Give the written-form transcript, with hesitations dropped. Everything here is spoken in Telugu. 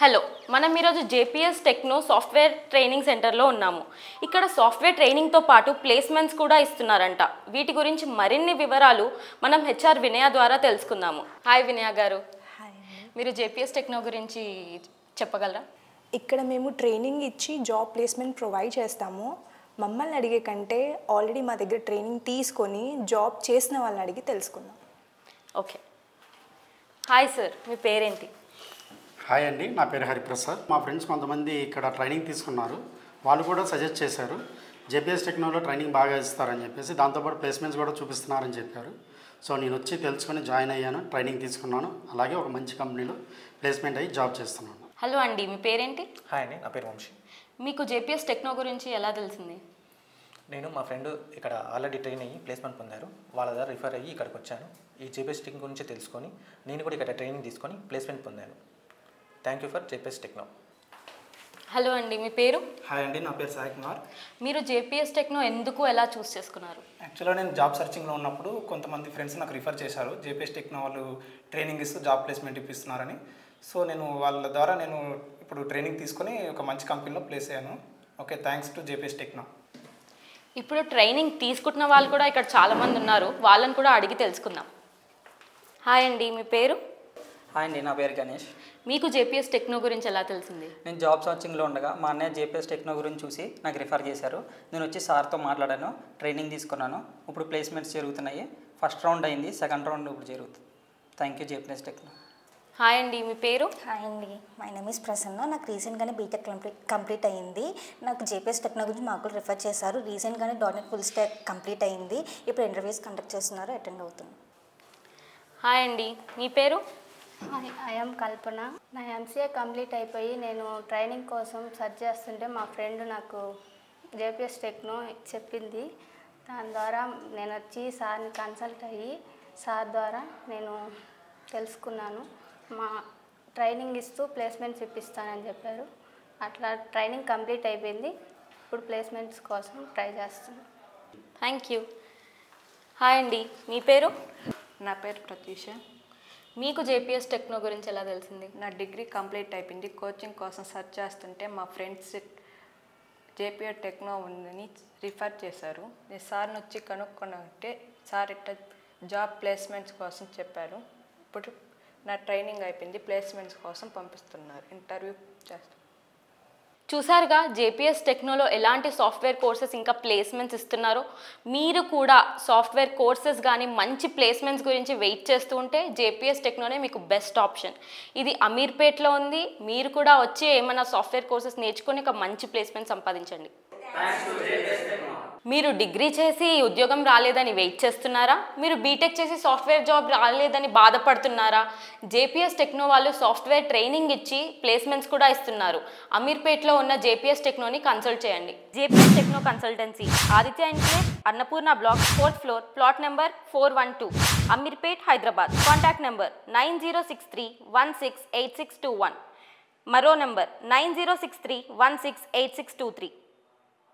హలో మనం ఈరోజు జేపీఎస్ టెక్నో సాఫ్ట్వేర్ ట్రైనింగ్ సెంటర్లో ఉన్నాము. ఇక్కడ సాఫ్ట్వేర్ ట్రైనింగ్తో పాటు ప్లేస్మెంట్స్ కూడా ఇస్తున్నారంట. వీటి గురించి మరిన్ని వివరాలు మనం హెచ్ఆర్ వినయ ద్వారా తెలుసుకుందాము. హాయ్ వినయ గారు. హాయ్. మీరు జేపీఎస్ టెక్నో గురించి చెప్పగలరా? ఇక్కడ మేము ట్రైనింగ్ ఇచ్చి జాబ్ ప్లేస్మెంట్ ప్రొవైడ్ చేస్తాము. మమ్మల్ని అడిగే కంటే ఆల్రెడీ మా దగ్గర ట్రైనింగ్ తీసుకొని జాబ్ చేసిన వాళ్ళని అడిగి తెలుసుకుందాం. ఓకే. హాయ్ సార్, మీ పేరేంటి? హాయ్ అండి, నా పేరు హరిప్రసాద్. మా ఫ్రెండ్స్ కొంతమంది ఇక్కడ ట్రైనింగ్ తీసుకున్నారు. వాళ్ళు కూడా సజెస్ట్ చేశారు జేపీఎస్ టెక్నోలో ట్రైనింగ్ బాగా ఇస్తారని చెప్పేసి, దాంతోపాటు ప్లేస్మెంట్స్ కూడా చూపిస్తున్నారని చెప్పారు. సో నేను వచ్చి తెలుసుకొని జాయిన్ అయ్యాను, ట్రైనింగ్ తీసుకున్నాను. అలాగే ఒక మంచి కంపెనీలో ప్లేస్మెంట్ అయ్యి జాబ్ చేస్తున్నాను. హలో అండి, మీ పేరేంటి? హాయ్ అండి, నా పేరు వంశీ. మీకు జేపీఎస్ టెక్నో గురించి ఎలా తెలిసింది? నేను మా ఫ్రెండ్ ఇక్కడ ఆల్రెడీ ట్రైన్ అయ్యి ప్లేస్మెంట్ పొందారు. వాళ్ళ ద్వారా రిఫర్ అయ్యి ఇక్కడికి వచ్చాను. ఈ జేపీఎస్ టెక్నో గురించి తెలుసుకొని నేను కూడా ఇక్కడ ట్రైనింగ్ తీసుకొని ప్లేస్మెంట్ పొందాను. Thank you for JPS techno. Hello అండి, మీ పేరు? హాయ్ అండి, నా పేరు సాయి కుమార్. మీరు జేపీఎస్ టెక్నో ఎందుకు ఎలా చూస్ చేసుకున్నారు? యాక్చువల్గా నేను జాబ్ సర్చింగ్లో ఉన్నప్పుడు కొంతమంది ఫ్రెండ్స్ నాకు రిఫర్ చేశారు, జేపీఎస్ టెక్నో వాళ్ళు ట్రైనింగ్ ఇస్తూ జాబ్ ప్లేస్మెంట్ ఇప్పిస్తున్నారని. సో నేను వాళ్ళ ద్వారా ఇప్పుడు ట్రైనింగ్ తీసుకొని ఒక మంచి కంపెనీలో ప్లేస్ అయ్యాను. Okay, thanks to JPS techno. ఇప్పుడు ట్రైనింగ్ తీసుకుంటున్న వాళ్ళు కూడా ఇక్కడ చాలామంది ఉన్నారు, వాళ్ళని కూడా అడిగి తెలుసుకుందాం. హాయ్ అండి, మీ పేరు? హాయ్ అండి, నా పేరు గణేష్. మీకు జేపీఎస్ టెక్నో గురించి ఎలా తెలిసింది? నేను జాబ్ సర్చింగ్లో ఉండగా మా అన్నయ్య జేపీఎస్ టెక్నో గురించి చూసి నాకు రిఫర్ చేశారు. నేను వచ్చి సార్తో మాట్లాడాను, ట్రైనింగ్ తీసుకున్నాను. ఇప్పుడు ప్లేస్మెంట్స్ జరుగుతున్నాయి. ఫస్ట్ రౌండ్ అయింది, సెకండ్ రౌండ్ ఇప్పుడు జరుగుతుంది. Thank you JPS techno. Hi అండి, మీ పేరు? హాయ్ అండి, మై నేమ్ ఈస్ ప్రసన్న. నాకు రీసెంట్గానే బీటెక్ కంప్లీట్ అయ్యింది. నాకు జేపీఎస్ టెక్నో గురించి మాకు రిఫర్ చేశారు. రీసెంట్గానే .NET ఫుల్ స్టాక్ కంప్లీట్ అయ్యింది. ఇప్పుడు ఇంటర్వ్యూస్ కండక్ట్ చేస్తున్నారు, అటెండ్ అవుతుంది. హాయ్ అండి, మీ పేరు? హాయ్, ఐఎమ్ కల్పన. నా ఎంసీఏ కంప్లీట్ అయిపోయి నేను ట్రైనింగ్ కోసం సర్చ్ చేస్తుంటే మా ఫ్రెండ్ నాకు జేపీఎస్ టెక్నో చెప్పింది. దాని ద్వారా నేను వచ్చి సార్ని కన్సల్ట్ అయ్యి సార్ ద్వారా నేను తెలుసుకున్నాను. మా ట్రైనింగ్ ఇస్తూ ప్లేస్మెంట్స్ ఇప్పిస్తానని చెప్పారు. అట్లా ట్రైనింగ్ కంప్లీట్ అయిపోయింది. ఇప్పుడు ప్లేస్మెంట్స్ కోసం ట్రై చేస్తున్నాను. Thank you. హాయ్ అండి, మీ పేరు? నా పేరు ప్రతీష. మీకు జేపీఎస్ టెక్నో గురించి ఎలా తెలిసింది? నా డిగ్రీ కంప్లీట్ అయిపోయింది. కోచింగ్ కోసం సెర్చ్ చేస్తుంటే మా ఫ్రెండ్స్ జేపీఎస్ టెక్నో ఉందని రిఫర్ చేశారు. నేను సార్ని వచ్చి కనుక్కొనంటే సార్ ఇట్లా జాబ్ ప్లేస్మెంట్స్ కోసం చెప్పారు. ఇప్పుడు నా ట్రైనింగ్ అయిపోయింది, ప్లేస్మెంట్స్ కోసం పంపిస్తున్నారు, ఇంటర్వ్యూ చేస్తాను. చూసారుగా జేపీఎస్ టెక్నోలో ఎలాంటి సాఫ్ట్వేర్ కోర్సెస్ ఇంకా ప్లేస్మెంట్స్ ఇస్తున్నారో. మీరు కూడా సాఫ్ట్వేర్ కోర్సెస్ కానీ మంచి ప్లేస్మెంట్స్ గురించి వెయిట్ చేస్తూ ఉంటే జేపీఎస్ టెక్నోనే మీకు బెస్ట్ ఆప్షన్. ఇది అమీర్పేట్లో ఉంది. మీరు కూడా వచ్చి ఏమైనా సాఫ్ట్వేర్ కోర్సెస్ నేర్చుకొని ఒక మంచి ప్లేస్మెంట్ సంపాదించండి. మీరు డిగ్రీ చేసి ఉద్యోగం రాలేదని వెయిట్ చేస్తున్నారా? మీరు బీటెక్ చేసి సాఫ్ట్వేర్ జాబ్ రాలేదని బాధపడుతున్నారా? జేపీఎస్ టెక్నో వాళ్ళు సాఫ్ట్వేర్ ట్రైనింగ్ ఇచ్చి ప్లేస్మెంట్స్ కూడా ఇస్తున్నారు. అమీర్పేట్లో ఉన్న జేపీఎస్ టెక్నోని కన్సల్ట్ చేయండి. JPS techno consultancy, Aditya enclave, Annapurna block, 4th floor, plot number 412, Ameerpet, Hyderabad. Contact number 9063168621. మరో నెంబర్ 9063168623.